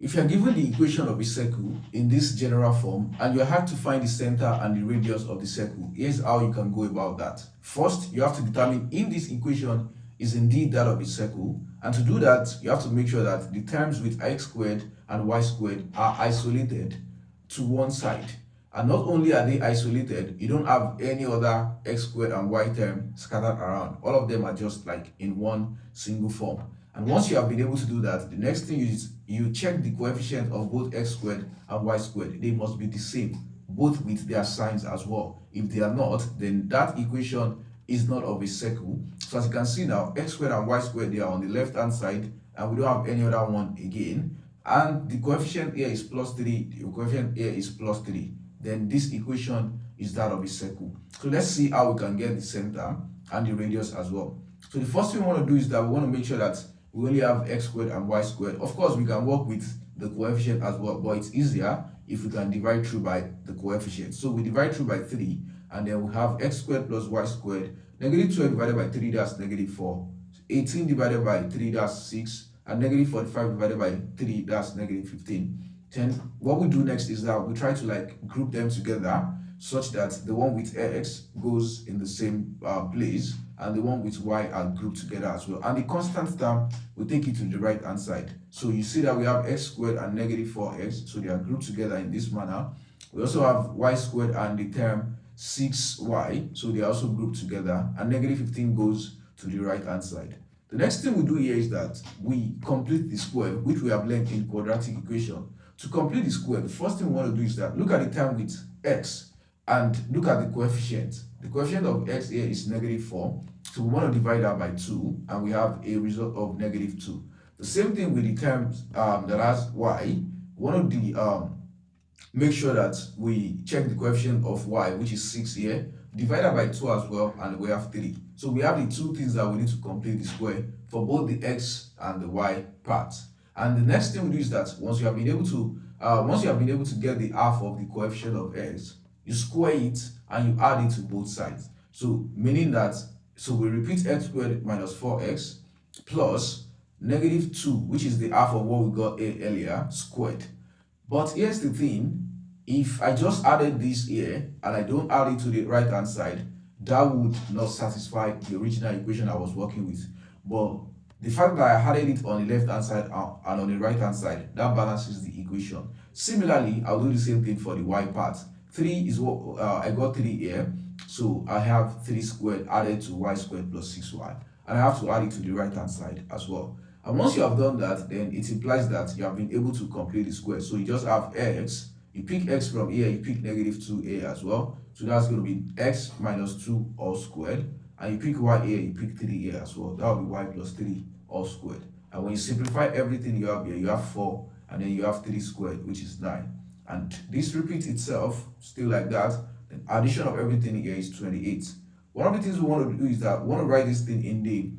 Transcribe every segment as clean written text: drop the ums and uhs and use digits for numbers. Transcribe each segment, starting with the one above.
If you're given the equation of a circle in this general form and you have to find the center and the radius of the circle, here's how you can go about that. First, you have to determine if this equation is indeed that of a circle, and to do that, you have to make sure that the terms with x squared and y squared are isolated to one side. And not only are they isolated, you don't have any other x squared and y term scattered around. All of them are just like in one single form. And once you have been able to do that, the next thing is you check the coefficient of both x squared and y squared. They must be the same, both with their signs as well. If they are not, then that equation is not of a circle. So as you can see now, x squared and y squared, they are on the left hand side, and we don't have any other one again. And the coefficient here is plus 3, the coefficient here is plus 3. Then this equation is that of a circle. So let's see how we can get the center and the radius as well. So the first thing we want to do is that we want to make sure that we only have x squared and y squared. Of course, we can work with the coefficient as well, but it's easier if we can divide through by the coefficient. So we divide through by 3, and then we have x squared plus y squared. Negative 12 divided by 3, that's negative 4. 18 divided by 3, that's 6. And negative 45 divided by 3, that's negative 15. Then what we do next is that we try to like group them together such that the one with x goes in the same place, and the one with y are grouped together as well. And the constant term, we take it to the right hand side. So you see that we have x squared and negative 4x, so they are grouped together in this manner. We also have y squared and the term 6y, so they are also grouped together, and negative 15 goes to the right hand side. The next thing we do here is that we complete the square, which we have learned in quadratic equation. To complete the square, the first thing we want to do is that look at the term with x and look at the coefficient. The coefficient of x here is negative 4, so we want to divide that by 2, and we have a result of negative 2. The same thing with the terms that has y. We want to make sure that we check the coefficient of y, which is 6 here, divide that by 2 as well, and we have 3. So we have the two things that we need to complete the square for both the x and the y parts. And the next thing we do is that once you have been able to get the half of the coefficient of x, you square it and you add it to both sides. So meaning that, so we repeat x squared minus 4x plus negative 2, which is the half of what we got earlier, squared. But here's the thing, if I just added this here and I don't add it to the right hand side, that would not satisfy the original equation I was working with. But the fact that I added it on the left hand side and on the right hand side, that balances the equation. Similarly, I'll do the same thing for the y part. 3 is what I got 3 here, so I have 3 squared added to y squared plus 6y, and I have to add it to the right hand side as well. And once you have done that, then it implies that you have been able to complete the square. So you just have x, you pick x from here, you pick negative 2 here as well, so that's going to be x minus 2 all squared, and you pick y here, you pick 3 here as well, that will be y plus 3 all squared. And when you simplify everything you have here, you have 4, and then you have 3 squared, which is 9. And this repeats itself still like that. The addition of everything here is 28. One of the things we want to do is that we want to write this thing in the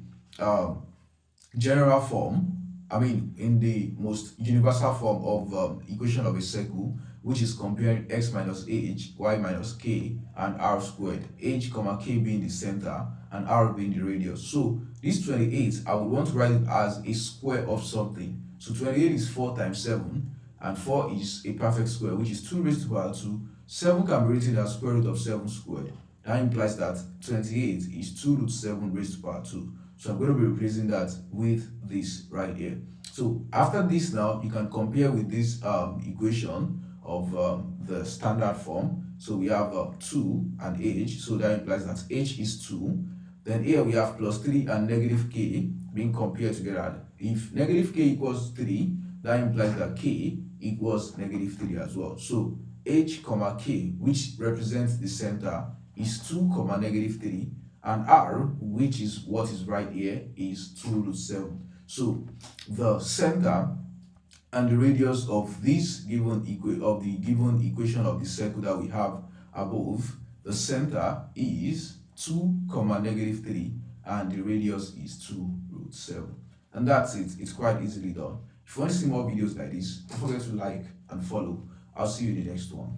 general form, in the most universal form of equation of a circle, which is comparing x minus h, y minus k, and r squared, h comma k being the center and r being the radius. So this 28, I would want to write it as a square of something. So 28 is 4 times 7, and 4 is a perfect square, which is 2 raised to the power 2. 7 can be written as square root of 7 squared. That implies that 28 is 2 root 7 raised to the power 2. So I'm going to be replacing that with this right here. So after this now, you can compare with this equation of the standard form. So we have 2 and h, so that implies that h is 2. Then here we have plus 3 and negative k being compared together. If negative k equals 3, that implies that k equals negative 3 as well. So h comma k, which represents the center, is 2 comma negative 3, and r, which is what is right here, is 2 root 7. So the center and the radius of this given equation of the circle that we have above, the center is 2 comma negative 3, and the radius is 2 root 7. And that's it. It's quite easily done. If you want to see more videos like this, don't forget to like and follow. I'll see you in the next one.